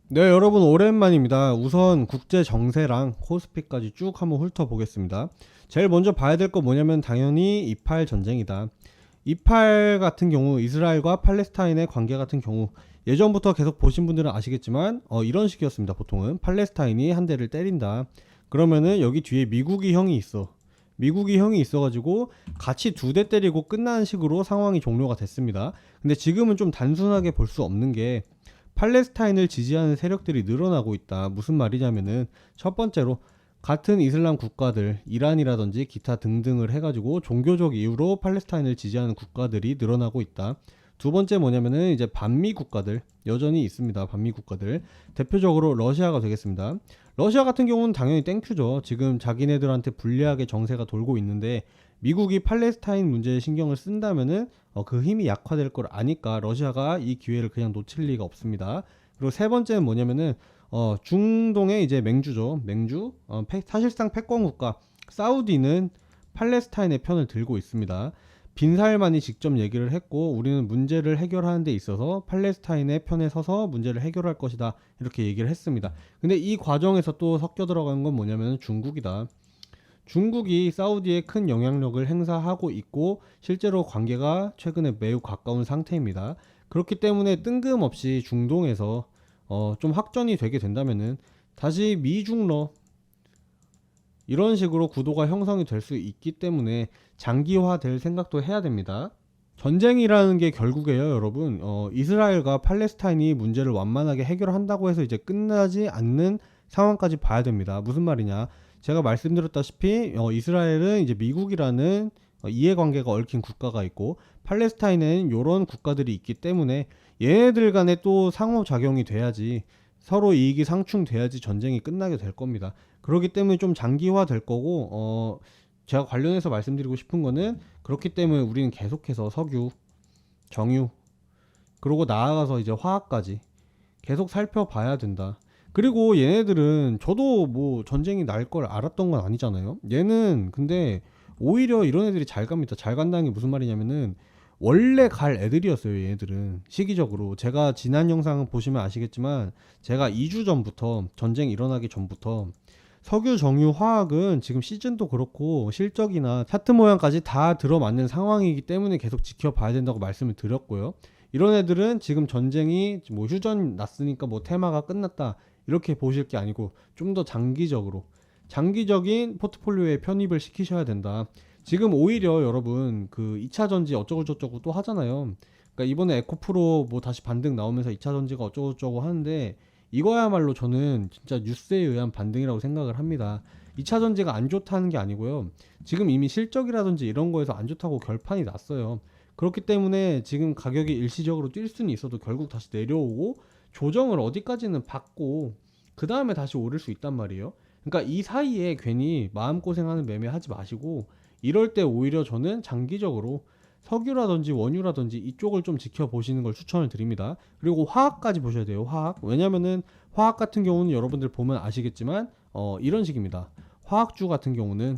네, 여러분 오랜만입니다. 우선 국제 정세랑 코스피까지 쭉 한번 훑어보겠습니다. 제일 먼저 봐야 될 거 뭐냐면 당연히 이팔 전쟁이다. 이팔 같은 경우 이스라엘과 팔레스타인의 관계 같은 경우 예전부터 계속 보신 분들은 아시겠지만 이런 식이었습니다. 보통은 팔레스타인이 한 대를 때린다. 그러면은 여기 뒤에 미국이 형이 있어. 미국이 형이 있어가지고 같이 두 대 때리고 끝나는 식으로 상황이 종료가 됐습니다. 근데 지금은 좀 단순하게 볼 수 없는 게 팔레스타인을 지지하는 세력들이 늘어나고 있다. 무슨 말이냐면은 첫 번째로 같은 이슬람 국가들, 이란이라든지 기타 등등을 해가지고 종교적 이유로 팔레스타인을 지지하는 국가들이 늘어나고 있다. 두 번째 뭐냐면은 이제 반미 국가들 여전히 있습니다. 반미 국가들 대표적으로 러시아가 되겠습니다. 러시아 같은 경우는 당연히 땡큐죠. 지금 자기네들한테 불리하게 정세가 돌고 있는데 미국이 팔레스타인 문제에 신경을 쓴다면은 그 힘이 약화될 걸 아니까 러시아가 이 기회를 그냥 놓칠 리가 없습니다. 그리고 세 번째는 뭐냐면은 중동의 이제 맹주죠. 맹주 사실상 패권 국가 사우디는 팔레스타인의 편을 들고 있습니다. 빈 살만이 직접 얘기를 했고 우리는 문제를 해결하는 데 있어서 팔레스타인의 편에 서서 문제를 해결할 것이다 이렇게 얘기를 했습니다. 근데 이 과정에서 또 섞여 들어간 건 뭐냐면 중국이다. 중국이 사우디에 큰 영향력을 행사하고 있고 실제로 관계가 최근에 매우 가까운 상태입니다. 그렇기 때문에 뜬금없이 중동에서 좀 확전이 되게 된다면은 다시 미중러 이런 식으로 구도가 형성이 될 수 있기 때문에 장기화될 생각도 해야 됩니다. 전쟁이라는 게 결국에요, 여러분. 이스라엘과 팔레스타인이 문제를 완만하게 해결한다고 해서 이제 끝나지 않는 상황까지 봐야 됩니다. 무슨 말이냐? 제가 말씀드렸다시피 이스라엘은 이제 미국이라는 이해관계가 얽힌 국가가 있고 팔레스타인에는 이런 국가들이 있기 때문에 얘네들 간에 또 상호작용이 돼야지 서로 이익이 상충돼야지 전쟁이 끝나게 될 겁니다. 그렇기 때문에 좀 장기화 될 거고 제가 관련해서 말씀드리고 싶은 거는 그렇기 때문에 우리는 계속해서 석유, 정유, 그러고 나아가서 이제 화학까지 계속 살펴봐야 된다. 그리고 얘네들은 저도 뭐 전쟁이 날 걸 알았던 건 아니잖아요. 얘는 근데 오히려 이런 애들이 잘 갑니다. 잘 간다는 게 무슨 말이냐면은 원래 갈 애들이었어요. 얘네들은 시기적으로 제가 지난 영상 보시면 아시겠지만 제가 2주 전부터 전쟁 일어나기 전부터 석유, 정유, 화학은 지금 시즌도 그렇고 실적이나 차트 모양까지 다 들어맞는 상황이기 때문에 계속 지켜봐야 된다고 말씀을 드렸고요. 이런 애들은 지금 전쟁이 뭐 휴전 났으니까 뭐 테마가 끝났다 이렇게 보실 게 아니고 좀 더 장기적인 포트폴리오에 편입을 시키셔야 된다. 지금 오히려 여러분 그 2차 전지 어쩌고 저쩌고 또 하잖아요. 그러니까 이번에 에코프로 뭐 다시 반등 나오면서 2차 전지가 어쩌고 저쩌고 하는데 이거야말로 저는 진짜 뉴스에 의한 반등이라고 생각을 합니다. 2차 전지가 안 좋다는 게 아니고요. 지금 이미 실적이라든지 이런 거에서 안 좋다고 결판이 났어요. 그렇기 때문에 지금 가격이 일시적으로 뛸 수는 있어도 결국 다시 내려오고 조정을 어디까지는 받고 그 다음에 다시 오를 수 있단 말이에요. 그러니까 이 사이에 괜히 마음고생하는 매매 하지 마시고 이럴 때 오히려 저는 장기적으로 석유라든지 원유라든지 이쪽을 좀 지켜보시는 걸 추천을 드립니다. 그리고 화학까지 보셔야 돼요. 화학. 왜냐면은 화학 같은 경우는 여러분들 보면 아시겠지만 이런 식입니다. 화학주 같은 경우는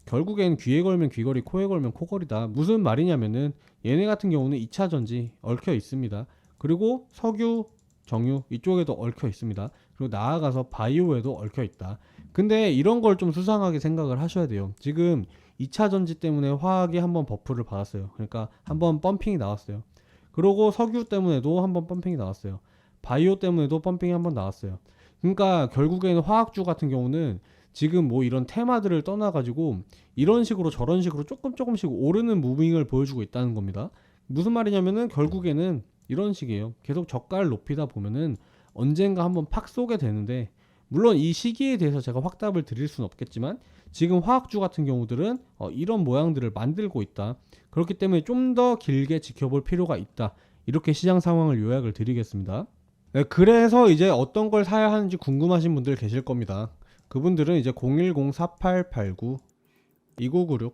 결국엔 귀에 걸면 귀걸이, 코에 걸면 코걸이다. 무슨 말이냐면은 얘네 같은 경우는 2차 전지 얽혀 있습니다. 그리고 석유, 정유 이쪽에도 얽혀 있습니다. 그리고 나아가서 바이오에도 얽혀 있다. 근데 이런 걸 좀 수상하게 생각을 하셔야 돼요. 지금 2차 전지 때문에 화학이 한번 버프를 받았어요. 그러니까 한번 펌핑이 나왔어요. 그리고 석유 때문에도 한번 펌핑이 나왔어요. 바이오 때문에도 펌핑이 한번 나왔어요. 그러니까 결국에는 화학주 같은 경우는 지금 뭐 이런 테마들을 떠나가지고 이런 식으로 저런 식으로 조금씩 오르는 무빙을 보여주고 있다는 겁니다. 무슨 말이냐면은 결국에는 이런 식이에요. 계속 저가를 높이다 보면은 언젠가 한번 팍 쏘게 되는데 물론 이 시기에 대해서 제가 확답을 드릴 수는 없겠지만 지금 화학주 같은 경우들은 이런 모양들을 만들고 있다. 그렇기 때문에 좀 더 길게 지켜볼 필요가 있다. 이렇게 시장 상황을 요약을 드리겠습니다. 네, 그래서 이제 어떤 걸 사야 하는지 궁금하신 분들 계실 겁니다. 그분들은 이제 010-4889-2996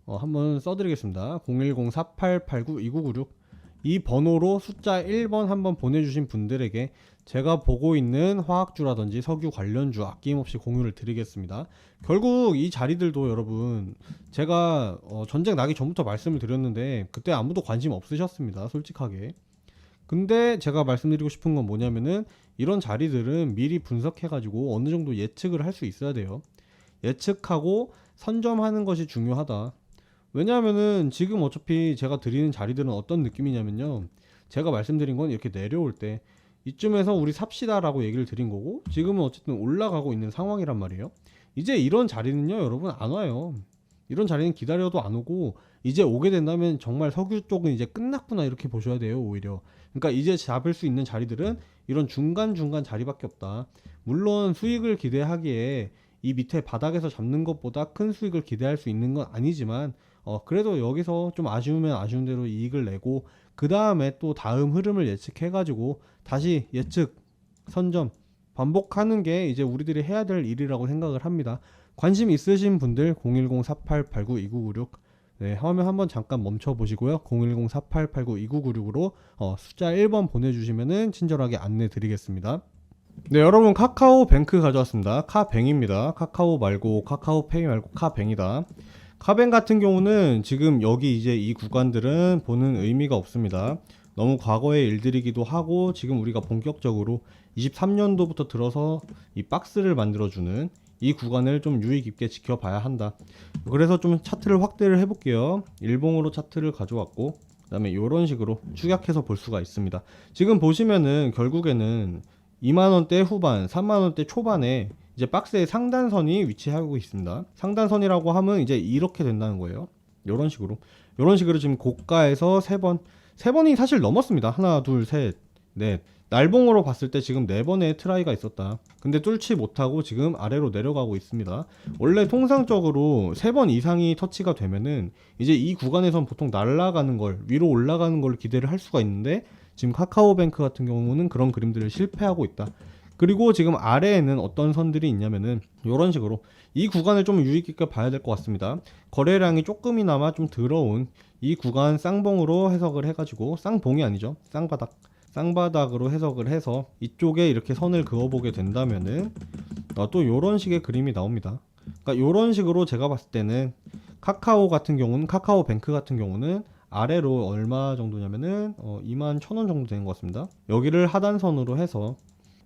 한번 써드리겠습니다. 010-4889-2996 이 번호로 숫자 1번 한번 보내주신 분들에게 제가 보고 있는 화학주라든지 석유 관련주 아낌없이 공유를 드리겠습니다. 결국 이 자리들도 여러분 제가 전쟁 나기 전부터 말씀을 드렸는데 그때 아무도 관심 없으셨습니다. 솔직하게. 근데 제가 말씀드리고 싶은 건 뭐냐면은 이런 자리들은 미리 분석해가지고 어느 정도 예측을 할 수 있어야 돼요. 예측하고 선점하는 것이 중요하다. 왜냐하면은 지금 어차피 제가 드리는 자리들은 어떤 느낌이냐면요, 제가 말씀드린 건 이렇게 내려올 때 이쯤에서 우리 삽시다 라고 얘기를 드린 거고, 지금은 어쨌든 올라가고 있는 상황이란 말이에요. 이제 이런 자리는요 여러분 안 와요. 이런 자리는 기다려도 안 오고, 이제 오게 된다면 정말 석유 쪽은 이제 끝났구나 이렇게 보셔야 돼요. 오히려 그러니까 이제 잡을 수 있는 자리들은 이런 중간중간 자리밖에 없다. 물론 수익을 기대하기에 이 밑에 바닥에서 잡는 것보다 큰 수익을 기대할 수 있는 건 아니지만, 그래도 여기서 좀 아쉬우면 아쉬운 대로 이익을 내고, 그 다음에 또 다음 흐름을 예측해 가지고 다시 예측 선점 반복하는 게 이제 우리들이 해야 될 일이라고 생각을 합니다. 관심 있으신 분들 010-4889-2996, 네, 화면 한번 잠깐 멈춰 보시고요. 010-4889-2996으로 숫자 1번 보내주시면은 친절하게 안내 드리겠습니다. 네, 여러분 카카오뱅크 가져왔습니다. 카뱅입니다. 카카오 말고 카카오페이 말고 카뱅이다. 카뱅 같은 경우는 지금 여기 이제 이 구간들은 보는 의미가 없습니다. 너무 과거의 일들이기도 하고, 지금 우리가 본격적으로 23년도부터 들어서 이 박스를 만들어주는 이 구간을 좀 유의 깊게 지켜봐야 한다. 그래서 좀 차트를 확대를 해볼게요. 일봉으로 차트를 가져왔고, 그 다음에 이런 식으로 축약해서 볼 수가 있습니다. 지금 보시면은 결국에는 2만원대 후반, 3만원대 초반에 이제 박스의 상단선이 위치하고 있습니다. 상단선이라고 하면 이제 이렇게 된다는 거예요. 이런 식으로 지금 고가에서 세 번이 사실 넘었습니다. 하나, 둘, 셋, 넷. 날봉으로 봤을 때 지금 4번의 트라이가 있었다. 근데 뚫지 못하고 지금 아래로 내려가고 있습니다. 원래 통상적으로 3번 이상이 터치가 되면은 이제 이 구간에선 보통 날아가는 걸, 위로 올라가는 걸 기대를 할 수가 있는데, 지금 카카오뱅크 같은 경우는 그런 그림들을 실패하고 있다. 그리고 지금 아래에는 어떤 선들이 있냐면은 이런 식으로 이 구간을 좀 유의 깊게 봐야 될 것 같습니다. 거래량이 조금이나마 좀 들어온 이 구간 쌍봉으로 해석을 해가지고, 쌍봉이 아니죠, 쌍바닥으로 해석을 해서 이쪽에 이렇게 선을 그어보게 된다면은 또 이런 식의 그림이 나옵니다. 그러니까 이런 식으로 제가 봤을 때는 카카오뱅크 같은 경우는 아래로 얼마 정도냐면은 21,000원 정도 되는 것 같습니다. 여기를 하단선으로 해서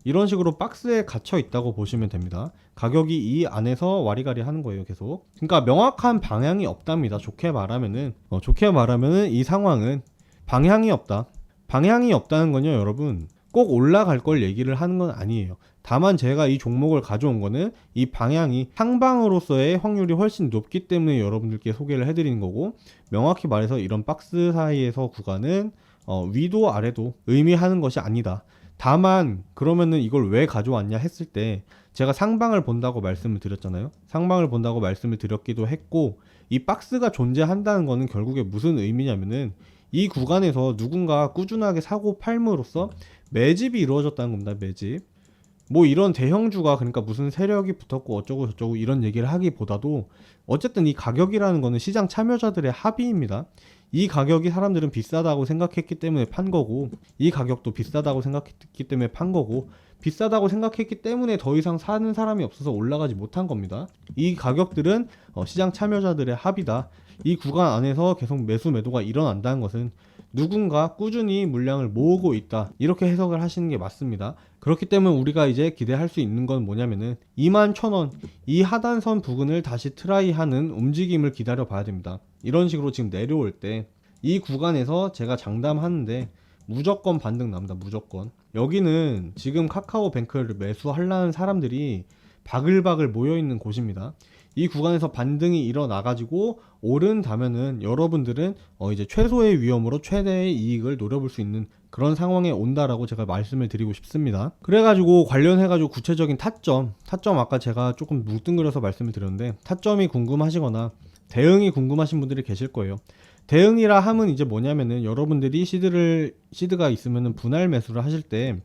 이런 식으로 박스에 갇혀 있다고 보시면 됩니다. 가격이 이 안에서 와리가리 하는 거예요, 계속. 그러니까 명확한 방향이 없답니다. 좋게 말하면은 이 상황은 방향이 없다. 방향이 없다는 건요, 여러분, 꼭 올라갈 걸 얘기를 하는 건 아니에요. 다만 제가 이 종목을 가져온 거는 이 방향이 상방으로서의 확률이 훨씬 높기 때문에 여러분들께 소개를 해드리는 거고, 명확히 말해서 이런 박스 사이에서 구간은 위도 아래도 의미하는 것이 아니다. 다만 그러면은 이걸 왜 가져왔냐 했을 때, 제가 상방을 본다고 말씀을 드렸잖아요. 상방을 본다고 말씀을 드렸기도 했고, 이 박스가 존재한다는 거는 결국에 무슨 의미냐면은 이 구간에서 누군가 꾸준하게 사고 팔므로써 매집이 이루어졌다는 겁니다. 매집. 뭐 이런 대형주가, 그러니까 무슨 세력이 붙었고 어쩌고 저쩌고 이런 얘기를 하기보다도 어쨌든 이 가격이라는 거는 시장 참여자들의 합의입니다. 이 가격이 사람들은 비싸다고 생각했기 때문에 판 거고, 이 가격도 비싸다고 생각했기 때문에 판 거고, 비싸다고 생각했기 때문에 더 이상 사는 사람이 없어서 올라가지 못한 겁니다. 이 가격들은 시장 참여자들의 합의다. 이 구간 안에서 계속 매수 매도가 일어난다는 것은 누군가 꾸준히 물량을 모으고 있다, 이렇게 해석을 하시는 게 맞습니다. 그렇기 때문에 우리가 이제 기대할 수 있는 건 뭐냐면은 21,000원 이 하단선 부근을 다시 트라이하는 움직임을 기다려 봐야 됩니다. 이런 식으로 지금 내려올 때 이 구간에서 제가 장담하는데 무조건 반등 납니다. 무조건. 여기는 지금 카카오뱅크를 매수하려는 사람들이 바글바글 모여있는 곳입니다. 이 구간에서 반등이 일어나가지고 오른다면은 여러분들은 이제 최소의 위험으로 최대의 이익을 노려볼 수 있는 그런 상황에 온다라고 제가 말씀을 드리고 싶습니다. 그래가지고 관련해가지고 구체적인 타점 아까 제가 조금 뭉뚱그려서 말씀을 드렸는데, 타점이 궁금하시거나 대응이 궁금하신 분들이 계실 거예요. 대응이라 함은 이제 뭐냐면은 여러분들이 시드가 있으면은 분할 매수를 하실 때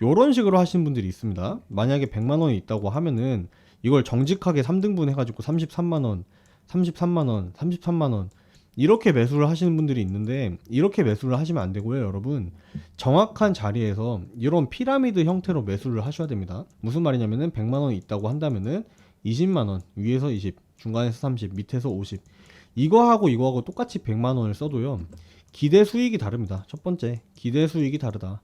요런 식으로 하시는 분들이 있습니다. 만약에 100만원이 있다고 하면은 이걸 정직하게 3등분 해가지고 33만원, 33만원, 33만원 이렇게 매수를 하시는 분들이 있는데, 이렇게 매수를 하시면 안 되고요, 여러분. 정확한 자리에서 이런 피라미드 형태로 매수를 하셔야 됩니다. 무슨 말이냐면은 100만원이 있다고 한다면은 20만원, 위에서 20, 중간에서 30, 밑에서 50, 이거하고 똑같이 100만원을 써도요, 기대 수익이 다릅니다. 첫 번째, 기대 수익이 다르다.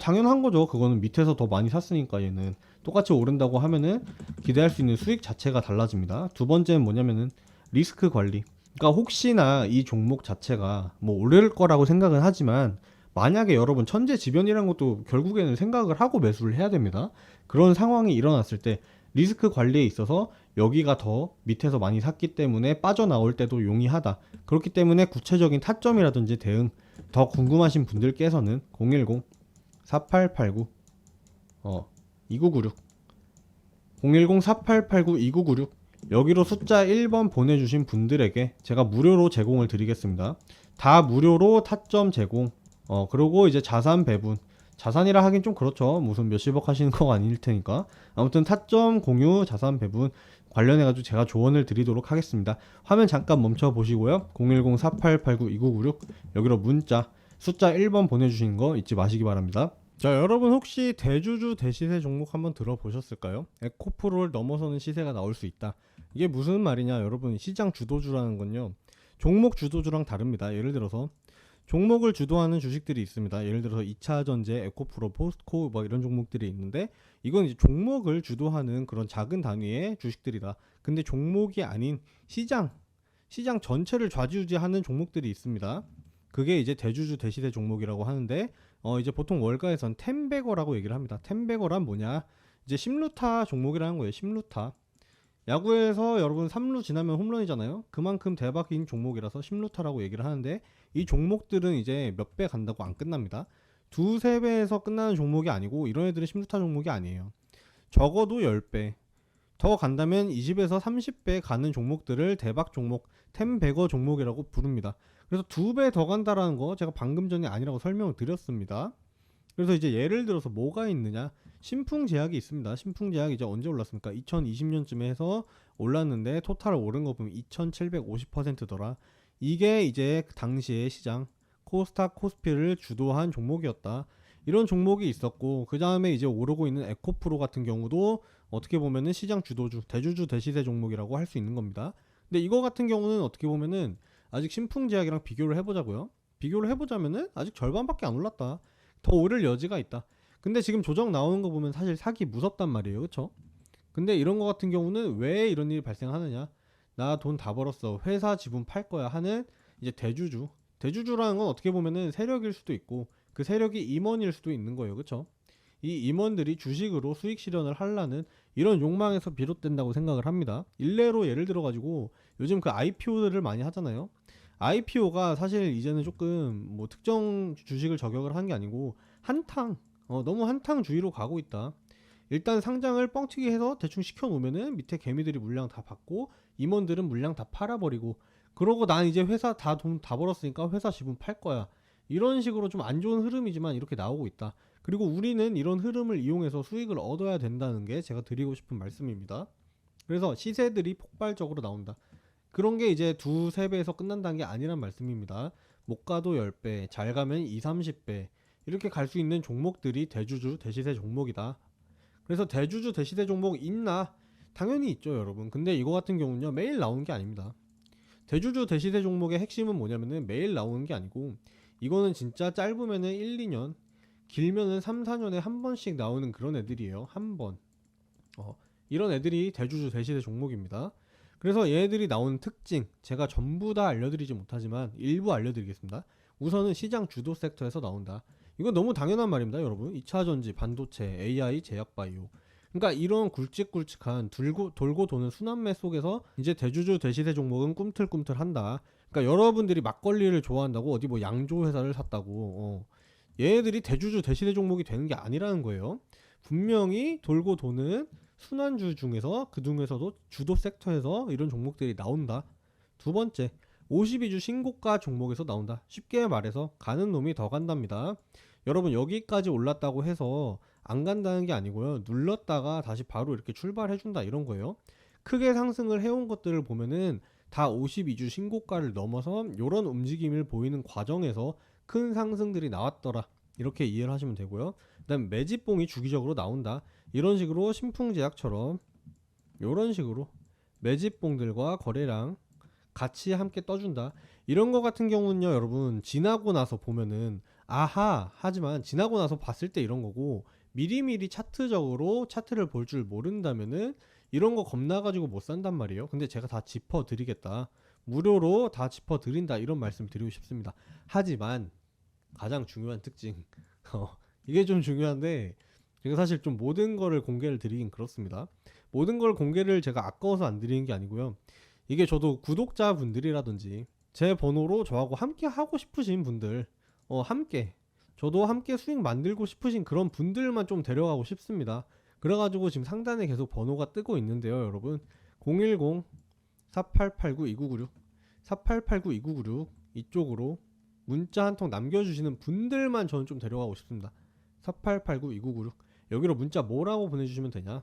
당연한 거죠. 그거는 밑에서 더 많이 샀으니까 얘는 똑같이 오른다고 하면은 기대할 수 있는 수익 자체가 달라집니다. 두 번째는 뭐냐면은 리스크 관리. 그러니까 혹시나 이 종목 자체가 뭐 오를 거라고 생각은 하지만 만약에 여러분 천재지변이란 것도 결국에는 생각을 하고 매수를 해야 됩니다. 그런 상황이 일어났을 때 리스크 관리에 있어서 여기가 더 밑에서 많이 샀기 때문에 빠져나올 때도 용이하다. 그렇기 때문에 구체적인 타점이라든지 대응 더 궁금하신 분들께서는 010 4889 2996 010 4889 2996 여기로 숫자 1번 보내주신 분들에게 제가 무료로 제공을 드리겠습니다. 다 무료로 타점 제공. 그리고 이제 자산 배분. 자산이라 하긴 좀 그렇죠. 무슨 몇십억 하시는 거 아닐 테니까. 아무튼 타점 공유 자산 배분 관련해가지고 제가 조언을 드리도록 하겠습니다. 화면 잠깐 멈춰 보시고요. 010 4889 2996 여기로 문자 숫자 1번 보내주시는 거 잊지 마시기 바랍니다. 자, 여러분 혹시 대주주 대시세 종목 한번 들어보셨을까요? 에코프로를 넘어서는 시세가 나올 수 있다. 이게 무슨 말이냐? 여러분, 시장 주도주라는 건요, 종목 주도주랑 다릅니다. 예를 들어서 종목을 주도하는 주식들이 있습니다. 예를 들어서 2차전지, 에코프로, 포스코 뭐 이런 종목들이 있는데, 이건 이제 종목을 주도하는 그런 작은 단위의 주식들이다. 근데 종목이 아닌 시장 전체를 좌지우지하는 종목들이 있습니다. 그게 이제 대주주 대시세 종목이라고 하는데, 이제 보통 월가에선 템베거라고 얘기를 합니다. 템베거란 뭐냐? 이제 심루타 종목이라는 거예요. 심루타. 야구에서 여러분 3루 지나면 홈런이잖아요. 그만큼 대박인 종목이라서 심루타라고 얘기를 하는데, 이 종목들은 이제 몇 배 간다고 안 끝납니다. 두세 배에서 끝나는 종목이 아니고, 이런 애들은 심루타 종목이 아니에요. 적어도 10배 더 간다면 20에서 30배 가는 종목들을 대박 종목, 템베거 종목이라고 부릅니다. 그래서 2배 더 간다라는 거 제가 방금 전에 아니라고 설명을 드렸습니다. 그래서 이제 예를 들어서 뭐가 있느냐? 신풍제약이 있습니다. 신풍제약 이제 언제 올랐습니까? 2020년쯤에 해서 올랐는데 토탈 오른 거 보면 2750%더라. 이게 이제 그 당시의 시장 코스닥 코스피를 주도한 종목이었다. 이런 종목이 있었고, 그 다음에 이제 오르고 있는 에코프로 같은 경우도 어떻게 보면은 시장 주도주, 대주주 대시세 종목이라고 할 수 있는 겁니다. 근데 이거 같은 경우는 어떻게 보면은 아직 신풍제약이랑 비교를 해보자고요. 비교를 해보자면은 아직 절반밖에 안 올랐다. 더 오를 여지가 있다. 근데 지금 조정 나오는 거 보면 사실 사기 무섭단 말이에요. 그쵸? 근데 이런 거 같은 경우는 왜 이런 일이 발생하느냐? 나 돈 다 벌었어. 회사 지분 팔 거야 하는 이제 대주주. 대주주라는 건 어떻게 보면은 세력일 수도 있고, 그 세력이 임원일 수도 있는 거예요. 그쵸? 이 임원들이 주식으로 수익 실현을 하려는 이런 욕망에서 비롯된다고 생각을 합니다. 일례로 예를 들어 가지고 요즘 그 IPO를 많이 하잖아요. IPO가 사실 이제는 조금 뭐 특정 주식을 저격을 하는 게 아니고 한탕, 너무 한탕 주의로 가고 있다. 일단 상장을 뻥튀기 해서 대충 시켜놓으면은 밑에 개미들이 물량 다 받고 임원들은 물량 다 팔아버리고, 그러고 난 이제 회사 다 돈 다 벌었으니까 회사 지분 팔 거야. 이런 식으로 좀 안 좋은 흐름이지만 이렇게 나오고 있다. 그리고 우리는 이런 흐름을 이용해서 수익을 얻어야 된다는 게 제가 드리고 싶은 말씀입니다. 그래서 시세들이 폭발적으로 나온다. 그런 게 이제 두세 배에서 끝난다는 게 아니란 말씀입니다. 못 가도 10배, 잘 가면 2, 30배 이렇게 갈 수 있는 종목들이 대주주 대시세 종목이다. 그래서 대주주 대시세 종목 있나? 당연히 있죠, 여러분. 근데 이거 같은 경우는요, 매일 나오는 게 아닙니다. 대주주 대시세 종목의 핵심은 뭐냐면은 매일 나오는 게 아니고, 이거는 진짜 짧으면은 1, 2년, 길면은 3, 4년에 한 번씩 나오는 그런 애들이에요. 한 번. 이런 애들이 대주주 대시세 종목입니다. 그래서 얘들이 나오는 특징, 제가 전부 다 알려드리지 못하지만 일부 알려드리겠습니다. 우선은 시장 주도 섹터에서 나온다. 이건 너무 당연한 말입니다, 여러분. 2차전지, 반도체, AI, 제약바이오. 그러니까 이런 굵직굵직한 돌고 도는 순환매 속에서 이제 대주주 대시세 종목은 꿈틀꿈틀한다. 그러니까 여러분들이 막걸리를 좋아한다고 어디 뭐 양조 회사를 샀다고 얘들이 대주주 대시세 종목이 되는 게 아니라는 거예요. 분명히 돌고 도는 순환주 중에서, 그 중에서도 주도 섹터에서 이런 종목들이 나온다. 두 번째, 52주 신고가 종목에서 나온다. 쉽게 말해서 가는 놈이 더 간답니다. 여러분, 여기까지 올랐다고 해서 안 간다는 게 아니고요, 눌렀다가 다시 바로 이렇게 출발해준다, 이런 거예요. 크게 상승을 해온 것들을 보면은 다 52주 신고가를 넘어서 이런 움직임을 보이는 과정에서 큰 상승들이 나왔더라, 이렇게 이해를 하시면 되고요. 그 다음 매집봉이 주기적으로 나온다. 이런 식으로 신풍제약처럼 이런 식으로 매집봉들과 거래량 같이 함께 떠준다. 이런 거 같은 경우는요, 여러분, 지나고 나서 보면은 아하 하지만 지나고 나서 봤을 때 이런 거고, 미리미리 차트적으로 차트를 볼 줄 모른다면은 이런 거 겁나가지고 못 산단 말이에요. 근데 제가 다 짚어드리겠다, 무료로 다 짚어드린다, 이런 말씀 드리고 싶습니다. 하지만 가장 중요한 특징 어, 이게 좀 중요한데, 제가 사실 좀 모든 거를 공개를 드리긴 그렇습니다. 모든 걸 공개를 제가 아까워서 안 드리는 게 아니고요. 이게 저도 구독자분들이라든지 제 번호로 저하고 함께 하고 싶으신 분들, 함께, 저도 함께 수익 만들고 싶으신 그런 분들만 좀 데려가고 싶습니다. 그래가지고 지금 상단에 계속 번호가 뜨고 있는데요, 여러분. 010-4889-2996 4889-2996 이쪽으로 문자 한 통 남겨주시는 분들만 저는 좀 데려가고 싶습니다. 4889-2996 여기로 문자 뭐라고 보내주시면 되냐,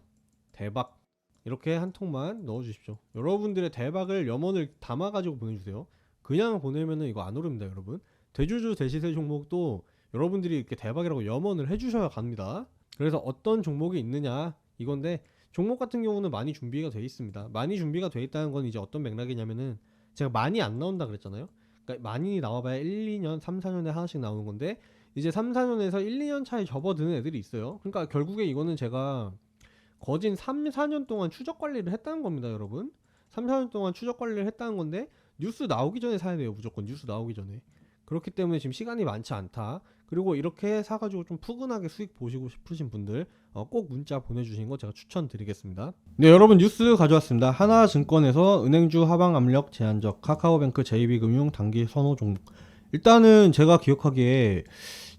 대박, 이렇게 한 통만 넣어주십시오. 여러분들의 대박을 염원을 담아가지고 보내주세요. 그냥 보내면은 이거 안 오릅니다, 여러분. 대주주 대시세 종목도 여러분들이 이렇게 대박이라고 염원을 해주셔야 갑니다. 그래서 어떤 종목이 있느냐 이건데, 종목 같은 경우는 많이 준비가 돼 있습니다. 많이 준비가 돼 있다는 건 이제 어떤 맥락이냐면은, 제가 많이 안 나온다 그랬잖아요. 그러니까 많이 나와봐야 1, 2년, 3, 4년에 하나씩 나오는 건데, 이제 3, 4년에서 1, 2년 차에 접어드는 애들이 있어요. 그러니까 결국에 이거는 제가 거진 3, 4년 동안 추적 관리를 했다는 겁니다, 여러분. 3, 4년 동안 추적 관리를 했다는 건데, 뉴스 나오기 전에 사야 돼요, 무조건. 뉴스 나오기 전에. 그렇기 때문에 지금 시간이 많지 않다. 그리고 이렇게 사가지고 좀 푸근하게 수익 보시고 싶으신 분들, 꼭 문자 보내주신 거 제가 추천드리겠습니다. 네, 여러분 뉴스 가져왔습니다. 하나증권에서 은행주 하방 압력 제한적, 카카오뱅크 JB금융 단기 선호 종목. 일단은 제가 기억하기에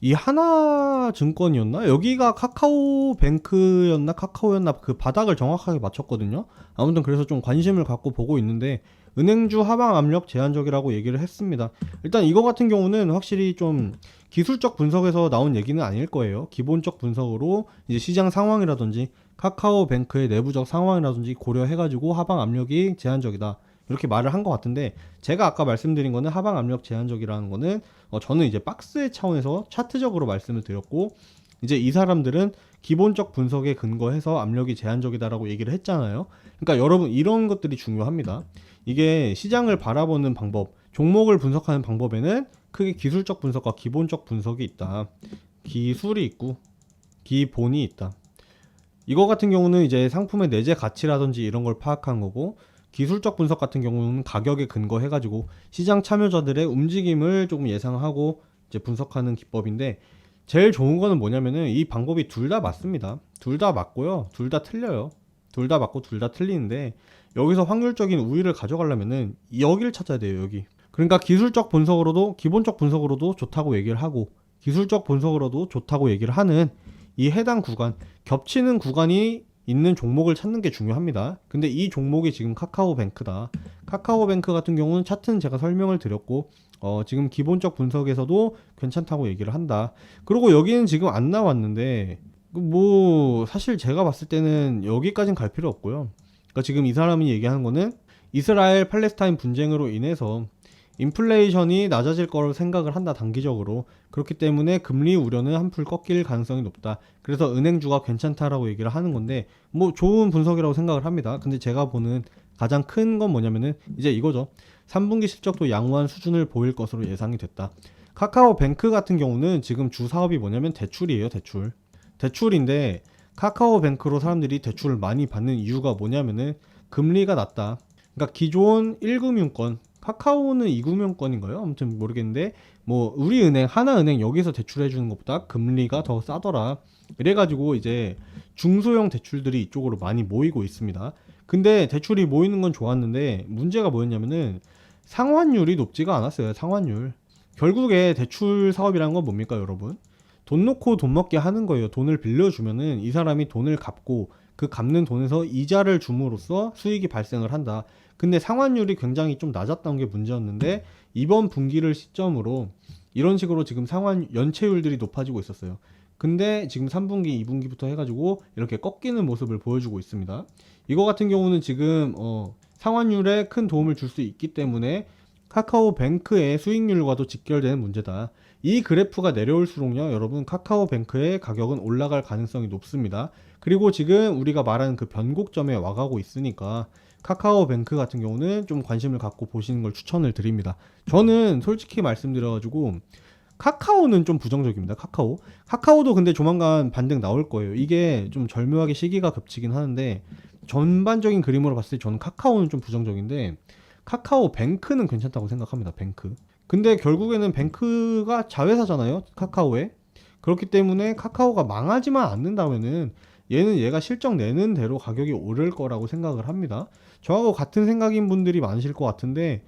이 하나증권이었나? 여기가 카카오뱅크였나? 카카오였나? 그 바닥을 정확하게 맞췄거든요. 아무튼 그래서 좀 관심을 갖고 보고 있는데, 은행주 하방 압력 제한적이라고 얘기를 했습니다. 일단 이거 같은 경우는 확실히 좀 기술적 분석에서 나온 얘기는 아닐 거예요. 기본적 분석으로 이제 시장 상황이라든지 카카오뱅크의 내부적 상황이라든지 고려해가지고 하방 압력이 제한적이다, 이렇게 말을 한 것 같은데, 제가 아까 말씀드린 거는 하방 압력 제한적이라는 거는 저는 이제 박스의 차원에서 차트적으로 말씀을 드렸고, 이제 이 사람들은 기본적 분석에 근거해서 압력이 제한적이다라고 얘기를 했잖아요. 그러니까 여러분 이런 것들이 중요합니다. 이게 시장을 바라보는 방법, 종목을 분석하는 방법에는 크게 기술적 분석과 기본적 분석이 있다. 기술이 있고 기본이 있다. 이거 같은 경우는 이제 상품의 내재 가치라든지 이런 걸 파악한 거고, 기술적 분석 같은 경우는 가격에 근거해가지고 시장 참여자들의 움직임을 조금 예상하고 이제 분석하는 기법인데, 제일 좋은 거는 뭐냐면은 이 방법이 둘 다 맞습니다. 둘 다 맞고요. 둘 다 틀려요. 둘 다 맞고 둘 다 틀리는데, 여기서 확률적인 우위를 가져가려면은 여기를 찾아야 돼요, 여기. 그러니까 기술적 분석으로도 기본적 분석으로도 좋다고 얘기를 하고, 기술적 분석으로도 좋다고 얘기를 하는 이 해당 구간, 겹치는 구간이 있는 종목을 찾는 게 중요합니다. 근데 이 종목이 지금 카카오뱅크다. 카카오뱅크 같은 경우는 차트는 제가 설명을 드렸고, 지금 기본적 분석에서도 괜찮다고 얘기를 한다. 그리고 여기는 지금 안 나왔는데, 뭐 사실 제가 봤을 때는 여기까진 갈 필요 없고요. 그러니까 지금 이 사람이 얘기하는 거는 이스라엘 팔레스타인 분쟁으로 인해서 인플레이션이 낮아질 거로 생각을 한다, 단기적으로. 그렇기 때문에 금리 우려는 한풀 꺾일 가능성이 높다. 그래서 은행주가 괜찮다라고 얘기를 하는 건데, 뭐 좋은 분석이라고 생각을 합니다. 근데 제가 보는 가장 큰 건 뭐냐면은 이제 이거죠. 3분기 실적도 양호한 수준을 보일 것으로 예상이 됐다. 카카오뱅크 같은 경우는 지금 주 사업이 뭐냐면 대출이에요, 대출. 대출인데, 카카오뱅크로 사람들이 대출을 많이 받는 이유가 뭐냐면은 금리가 낮다. 그러니까 기존 1금융권, 카카오는 2금융권인가요? 아무튼 모르겠는데, 뭐 우리은행, 하나은행 여기서 대출해 주는 것보다 금리가 더 싸더라. 그래가지고 이제 중소형 대출들이 이쪽으로 많이 모이고 있습니다. 근데 대출이 모이는 건 좋았는데, 문제가 뭐였냐면은 상환율이 높지가 않았어요. 상환율. 결국에 대출 사업이라는 건 뭡니까, 여러분? 돈 놓고 돈 먹게 하는 거예요. 돈을 빌려주면은 이 사람이 돈을 갚고, 그 갚는 돈에서 이자를 줌으로써 수익이 발생을 한다. 근데 상환율이 굉장히 좀 낮았던 게 문제였는데, 이번 분기를 시점으로 이런 식으로 지금 상환 연체율들이 높아지고 있었어요. 근데 지금 3분기, 2분기부터 해가지고 이렇게 꺾이는 모습을 보여주고 있습니다. 이거 같은 경우는 지금 상환율에 큰 도움을 줄 수 있기 때문에 카카오뱅크의 수익률과도 직결되는 문제다. 이 그래프가 내려올수록요, 여러분, 카카오뱅크의 가격은 올라갈 가능성이 높습니다. 그리고 지금 우리가 말하는 그 변곡점에 와가고 있으니까 카카오뱅크 같은 경우는 좀 관심을 갖고 보시는 걸 추천을 드립니다. 저는 솔직히 말씀드려가지고 카카오는 좀 부정적입니다. 카카오도 근데 조만간 반등 나올 거예요. 이게 좀 절묘하게 시기가 겹치긴 하는데 전반적인 그림으로 봤을 때 저는 카카오는 좀 부정적인데 카카오 뱅크는 괜찮다고 생각합니다. 뱅크. 근데 결국에는 뱅크가 자회사잖아요. 카카오에. 그렇기 때문에 카카오가 망하지만 않는다면은 얘는 얘가 실적 내는 대로 가격이 오를 거라고 생각을 합니다. 저하고 같은 생각인 분들이 많으실 것 같은데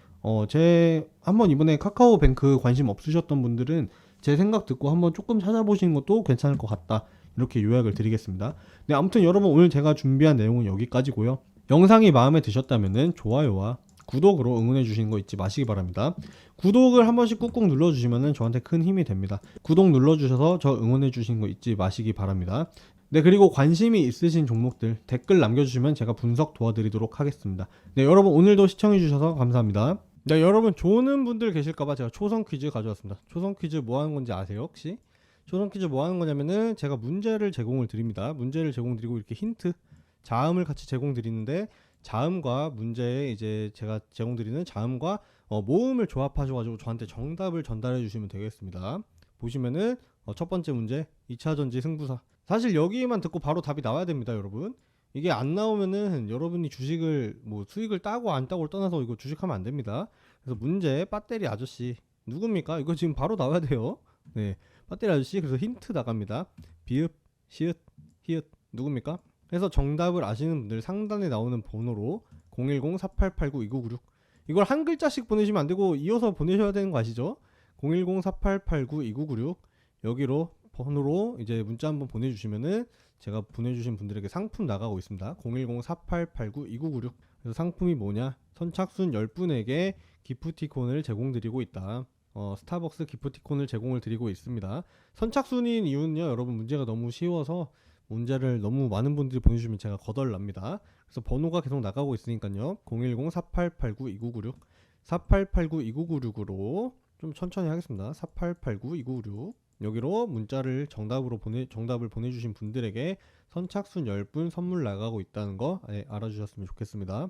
제 한번 이번에 카카오뱅크 관심 없으셨던 분들은 제 생각 듣고 한번 조금 찾아보시는 것도 괜찮을 것 같다. 이렇게 요약을 드리겠습니다. 네, 아무튼 여러분 오늘 제가 준비한 내용은 여기까지고요. 영상이 마음에 드셨다면은 좋아요와 구독으로 응원해 주시는 거 잊지 마시기 바랍니다. 구독을 한 번씩 꾹꾹 눌러주시면 저한테 큰 힘이 됩니다. 구독 눌러주셔서 저 응원해 주시는 거 잊지 마시기 바랍니다. 네, 그리고 관심이 있으신 종목들 댓글 남겨주시면 제가 분석 도와드리도록 하겠습니다. 네, 여러분 오늘도 시청해 주셔서 감사합니다. 네, 여러분 조는 분들 계실까봐 제가 초성 퀴즈 가져왔습니다. 초성 퀴즈 뭐 하는 건지 아세요 혹시? 초성 퀴즈 뭐 하는 거냐면은 제가 문제를 제공을 드립니다. 문제를 제공드리고 이렇게 힌트, 자음을 같이 제공드리는데 자음과 문제에 이제 제가 제공드리는 자음과 모음을 조합하셔가지고 저한테 정답을 전달해 주시면 되겠습니다. 보시면은 첫 번째 문제 2차 전지 승부사. 사실 여기만 듣고 바로 답이 나와야 됩니다, 여러분. 이게 안 나오면은 여러분이 주식을 뭐 수익을 따고 안 따고를 떠나서 이거 주식하면 안 됩니다. 그래서 문제 배터리 아저씨 누굽니까? 이거 지금 바로 나와야 돼요. 네, 배터리 아저씨. 그래서 힌트 나갑니다. 비읍, 시읒, 히읗 누굽니까? 그래서 정답을 아시는 분들 상단에 나오는 번호로 010-4889-2996 이걸 한 글자씩 보내시면 안 되고 이어서 보내셔야 되는 거 아시죠? 010-4889-2996 여기로 번호로 이제 문자 한번 보내주시면은 제가 보내주신 분들에게 상품 나가고 있습니다. 010-4889-2996 그래서 상품이 뭐냐? 선착순 10분에게 기프티콘을 제공드리고 있다. 스타벅스 기프티콘을 제공을 드리고 있습니다. 선착순인 이유는요, 여러분 문제가 너무 쉬워서 문제를 너무 많은 분들이 보내주시면 제가 거덜납니다. 그래서 번호가 계속 나가고 있으니까요. 010-4889-2996 4889-2996으로 좀 천천히 하겠습니다. 4889-2996 여기로 문자를 정답을 보내주신 분들에게 선착순 10분 선물 나가고 있다는 거 알아주셨으면 좋겠습니다.